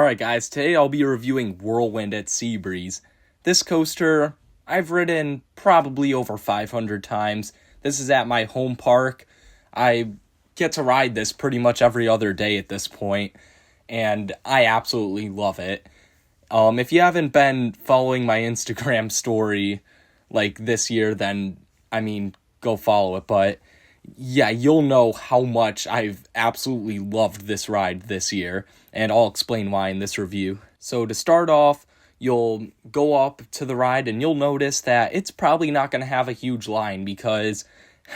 Alright guys, today I'll be reviewing Whirlwind at Seabreeze. This coaster, I've ridden probably over 500 times. This is at my home park. I get to ride this pretty much every other day at this point, and I absolutely love it. If you haven't been following my Instagram story like this year, then, go follow it, but yeah, you'll know how much I've absolutely loved this ride this year, and I'll explain why in this review. So to start off, you'll go up to the ride and you'll notice that it's probably not going to have a huge line because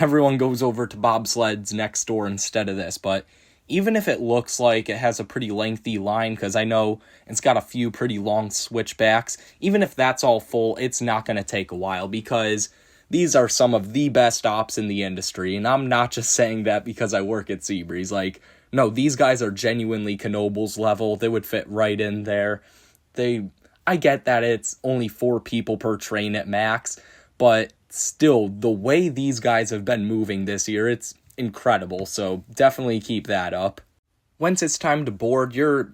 everyone goes over to bobsleds next door instead of this. But even if it looks like it has a pretty lengthy line, because I know it's got a few pretty long switchbacks, even if that's all full, it's not going to take a while because these are some of the best ops in the industry, and I'm not just saying that because I work at Seabreeze. No, these guys are genuinely Knoebels level. They would fit right in there. I get that it's only 4 people per train at max, but still, the way these guys have been moving this year, it's incredible, so definitely keep that up. Once it's time to board, you're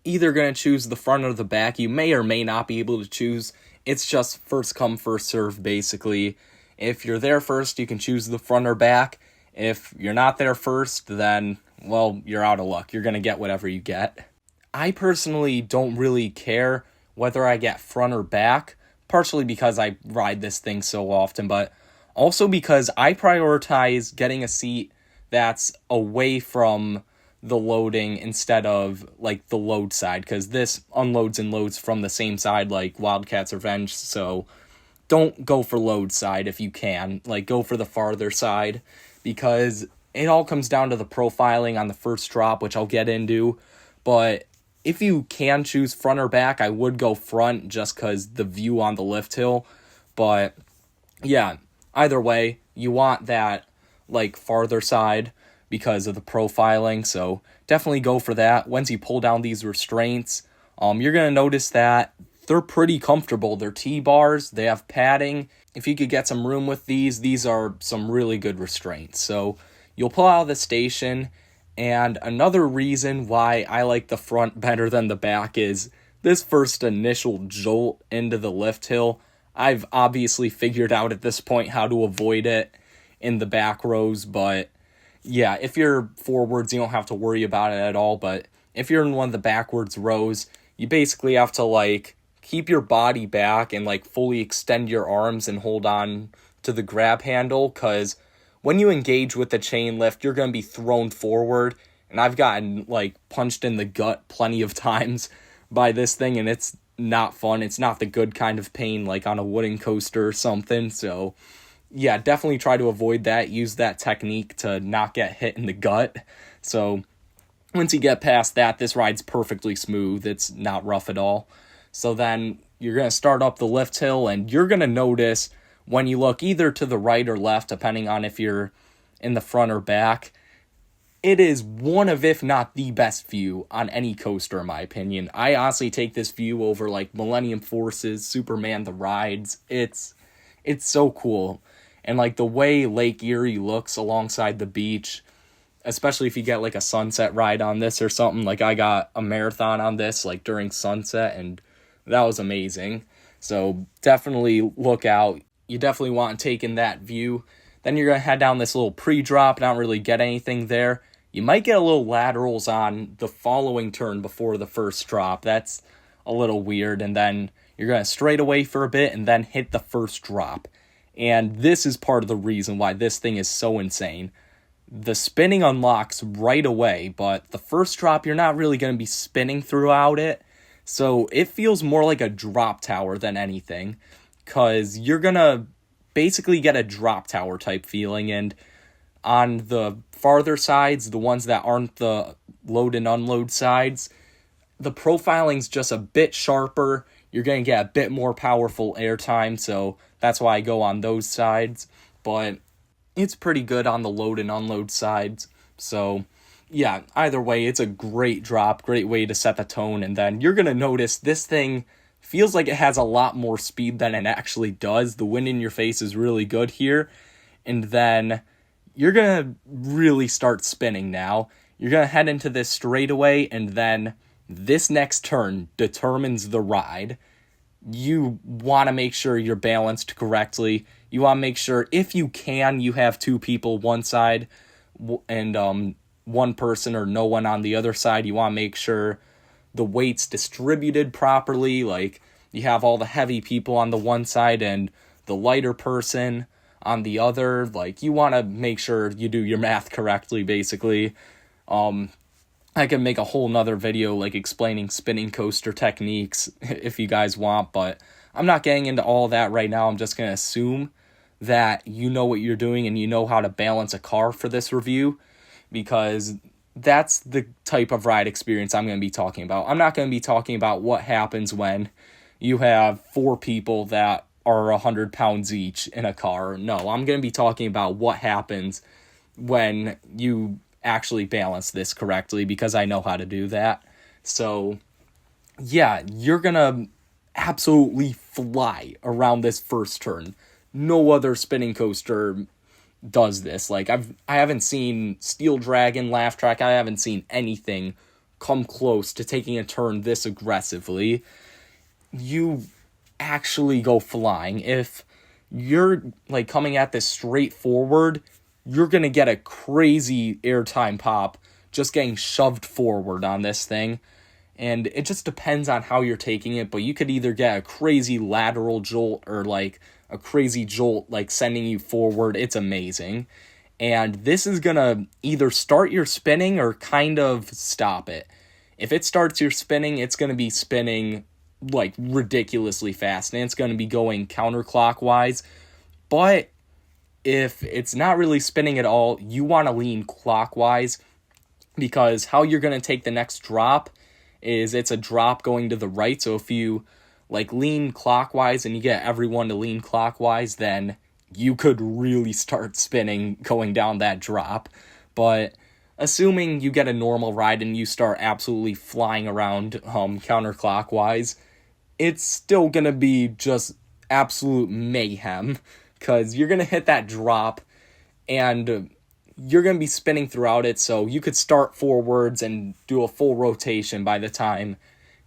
either going to choose the front or the back. You may or may not be able to choose. It's just first come, first serve, basically. If you're there first, you can choose the front or back. If you're not there first, then, well, you're out of luck. You're going to get whatever you get. I personally don't really care whether I get front or back, partially because I ride this thing so often, but also because I prioritize getting a seat that's away from the loading instead of the load side, because this unloads and loads from the same side like Wildcat's Revenge, so don't go for load side if you can. Go for the farther side, because it all comes down to the profiling on the first drop, which I'll get into. But if you can choose front or back, I would go front just because the view on the lift hill. But yeah, either way, you want that farther side because of the profiling, so definitely go for that. Once you pull down these restraints, you're going to notice that they're pretty comfortable. They're T-bars, they have padding. If you could get some room with these are some really good restraints. So you'll pull out of the station, and another reason why I like the front better than the back is this first initial jolt into the lift hill. I've obviously figured out at this point how to avoid it in the back rows, but yeah, if you're forwards, you don't have to worry about it at all. But if you're in one of the backwards rows, you basically have to keep your body back and fully extend your arms and hold on to the grab handle, because when you engage with the chain lift, you're going to be thrown forward. And I've gotten punched in the gut plenty of times by this thing, and it's not fun. It's not the good kind of pain on a wooden coaster or something. So yeah, definitely try to avoid that. Use that technique to not get hit in the gut. So once you get past that, this ride's perfectly smooth. It's not rough at all. So then you're going to start up the lift hill, and you're going to notice when you look either to the right or left, depending on if you're in the front or back, it is one of, if not the best view on any coaster, in my opinion. I honestly take this view over Millennium Forces, Superman the Rides. It's so cool. And the way Lake Erie looks alongside the beach, especially if you get a sunset ride on this or something. I got a marathon on this during sunset, and that was amazing. So definitely look out. You definitely want to take in that view. Then you're going to head down this little pre-drop, not really get anything there. You might get a little laterals on the following turn before the first drop. That's a little weird. And then you're going to straight away for a bit and then hit the first drop. And this is part of the reason why this thing is so insane. The spinning unlocks right away, but the first drop, you're not really going to be spinning throughout it. So it feels more like a drop tower than anything, because you're going to basically get a drop tower type feeling. And on the farther sides, the ones that aren't the load and unload sides, the profiling's just a bit sharper. You're going to get a bit more powerful airtime, so that's why I go on those sides. But it's pretty good on the load and unload sides. So yeah, either way, it's a great drop, great way to set the tone. And then you're going to notice this thing feels like it has a lot more speed than it actually does. The wind in your face is really good here. And then you're going to really start spinning now. You're going to head into this straightaway, and then this next turn determines the ride. You want to make sure you're balanced correctly. You want to make sure, if you can, you have two people one side and one person or no one on the other side. You want to make sure the weight's distributed properly. Like, you have all the heavy people on the one side and the lighter person on the other. Like, you want to make sure you do your math correctly, basically. I can make a whole nother video like explaining spinning coaster techniques if you guys want, but I'm not getting into all that right now. I'm just going to assume that you know what you're doing and you know how to balance a car for this review, because that's the type of ride experience I'm going to be talking about. I'm not going to be talking about what happens when you have 4 people that are 100 pounds each in a car. No, I'm going to be talking about what happens when you actually balance this correctly, because I know how to do that. So yeah, you're gonna absolutely fly around this first turn. No other spinning coaster does this. Like, I haven't seen Steel Dragon, Laugh Track, I haven't seen anything come close to taking a turn this aggressively. You actually go flying. If you're like coming at this straight forward, you're going to get a crazy airtime pop just getting shoved forward on this thing. And it just depends on how you're taking it, but you could either get a crazy lateral jolt or like a crazy jolt like sending you forward. It's amazing. And this is going to either start your spinning or kind of stop it. If it starts your spinning, it's going to be spinning like ridiculously fast, and it's going to be going counterclockwise. But if it's not really spinning at all, you want to lean clockwise, because how you're going to take the next drop is it's a drop going to the right. So if you like lean clockwise and you get everyone to lean clockwise, then you could really start spinning going down that drop. But assuming you get a normal ride and you start absolutely flying around counterclockwise, it's still going to be just absolute mayhem, because you're going to hit that drop and you're going to be spinning throughout it. So you could start forwards and do a full rotation by the time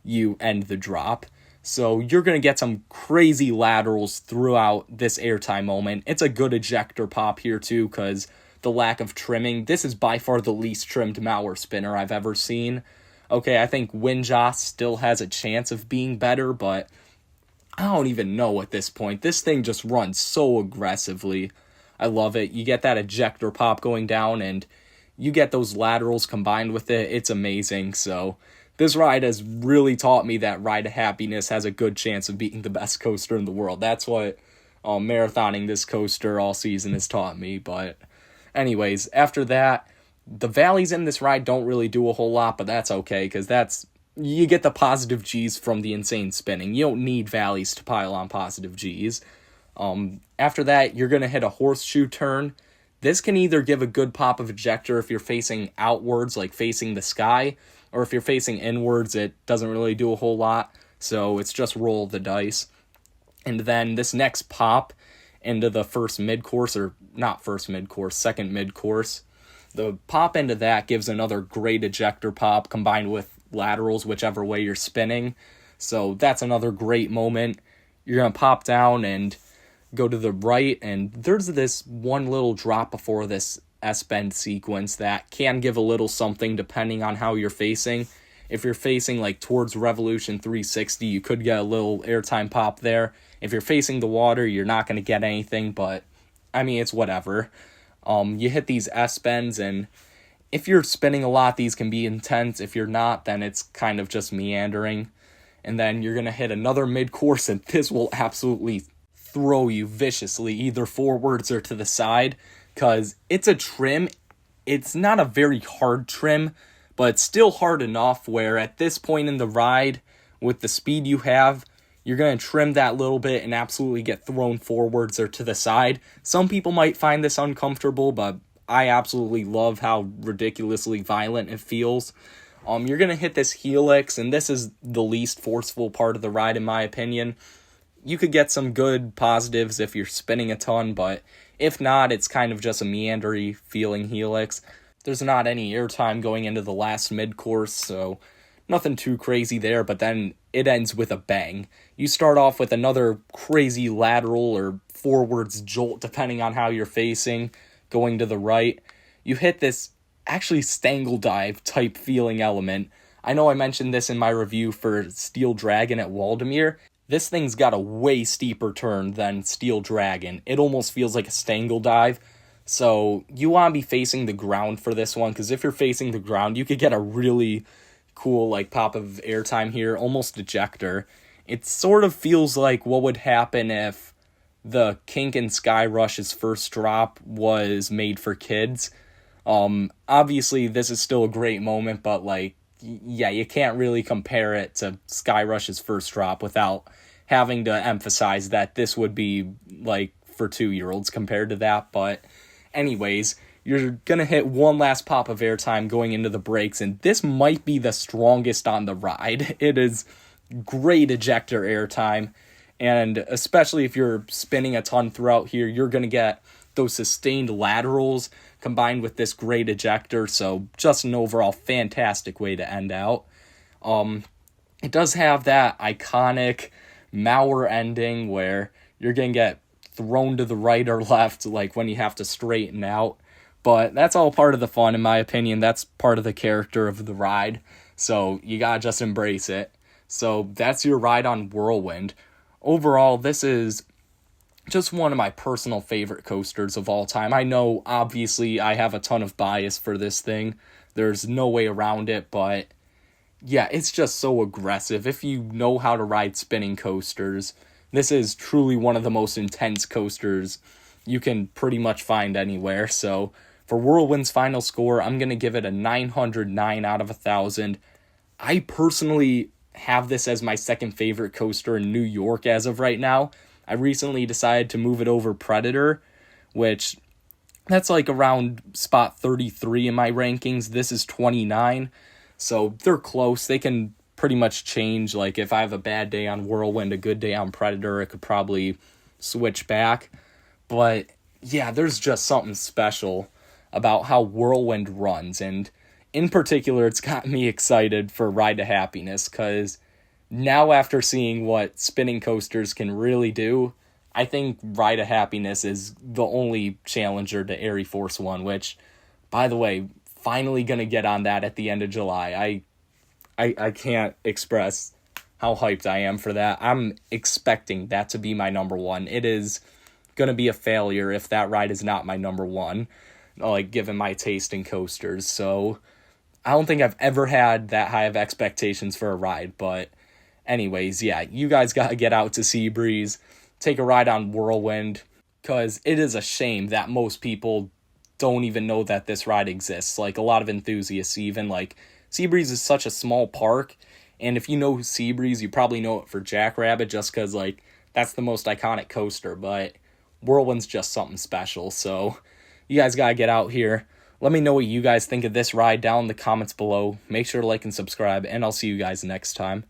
you end the drop. So you're going to get some crazy laterals throughout this airtime moment. It's a good ejector pop here too, because the lack of trimming. This is by far the least trimmed Mauer spinner I've ever seen. Okay, I think Windjoss still has a chance of being better, but I don't even know at this point. This thing just runs so aggressively. I love it. You get that ejector pop going down, and you get those laterals combined with it. It's amazing. So this ride has really taught me that Ride of Happiness has a good chance of being the best coaster in the world. That's what marathoning this coaster all season has taught me. But anyways, after that, the valleys in this ride don't really do a whole lot, but that's okay, because you get the positive G's from the insane spinning. You don't need valleys to pile on positive G's. After that, you're going to hit a horseshoe turn. This can either give a good pop of ejector if you're facing outwards, like facing the sky, or if you're facing inwards, it doesn't really do a whole lot. So it's just roll the dice. And then this next pop into the second mid-course. The pop into that gives another great ejector pop combined with laterals, whichever way you're spinning. So that's another great moment. You're going to pop down and go to the right, and there's this one little drop before this S-bend sequence that can give a little something depending on how you're facing. If you're facing like towards Revolution 360, you could get a little airtime pop there. If you're facing the water, you're not going to get anything, but I mean, it's whatever. You hit these S-bends, and if you're spinning a lot, these can be intense. If you're not, then it's kind of just meandering. And then you're going to hit another mid-course, and this will absolutely throw you viciously, either forwards or to the side, because it's a trim. It's not a very hard trim, but it's still hard enough where at this point in the ride, with the speed you have, you're going to trim that little bit and absolutely get thrown forwards or to the side. Some people might find this uncomfortable, but I absolutely love how ridiculously violent it feels. You're going to hit this helix, and this is the least forceful part of the ride in my opinion. You could get some good positives if you're spinning a ton, but if not, it's kind of just a meandery feeling helix. There's not any airtime going into the last mid-course, so Nothing too crazy there, but then it ends with a bang. You start off with another crazy lateral or forwards jolt, depending on how you're facing, going to the right. You hit this actually stangle dive type feeling element. I know I mentioned this in my review for Steel Dragon at Waldemere. This thing's got a way steeper turn than Steel Dragon. It almost feels like a stangle dive. So you want to be facing the ground for this one, because if you're facing the ground, you could get a really cool like pop of airtime here, almost ejector. It sort of feels like what would happen if the Kink and Sky Rush's first drop was made for kids. Obviously this is still a great moment, but like, yeah, you can't really compare it to Sky Rush's first drop without having to emphasize that this would be like for 2-year-olds compared to that. But anyways, you're going to hit one last pop of airtime going into the brakes, and this might be the strongest on the ride. It is great ejector airtime, and especially if you're spinning a ton throughout here, you're going to get those sustained laterals combined with this great ejector, so just an overall fantastic way to end out. It does have that iconic Mauer ending where you're going to get thrown to the right or left, like when you have to straighten out. But that's all part of the fun, in my opinion. That's part of the character of the ride. So you gotta just embrace it. So that's your ride on Whirlwind. Overall, this is just one of my personal favorite coasters of all time. I know, obviously, I have a ton of bias for this thing. There's no way around it, but yeah, it's just so aggressive. If you know how to ride spinning coasters, this is truly one of the most intense coasters you can pretty much find anywhere. So for Whirlwind's final score, I'm going to give it a 909 out of 1,000. I personally have this as my second favorite coaster in New York as of right now. I recently decided to move it over Predator, which that's like around spot 33 in my rankings. This is 29, so they're close. They can pretty much change. Like if I have a bad day on Whirlwind, a good day on Predator, it could probably switch back. But yeah, there's just something special about how Whirlwind runs, and in particular, it's got me excited for Ride to Happiness, because now after seeing what spinning coasters can really do, I think Ride to Happiness is the only challenger to Airy Force One, which, by the way, finally going to get on that at the end of July. I can't express how hyped I am for that. I'm expecting that to be my number one. It is going to be a failure if that ride is not my number one, like given my taste in coasters. So I don't think I've ever had that high of expectations for a ride. But anyways, yeah, you guys got to get out to Seabreeze, take a ride on Whirlwind, because it is a shame that most people don't even know that this ride exists. Like a lot of enthusiasts even, like Seabreeze is such a small park, and if you know Seabreeze, you probably know it for Jackrabbit just because like that's the most iconic coaster, but Whirlwind's just something special. So you guys got to get out here. Let me know what you guys think of this ride down in the comments below. Make sure to like and subscribe, and I'll see you guys next time.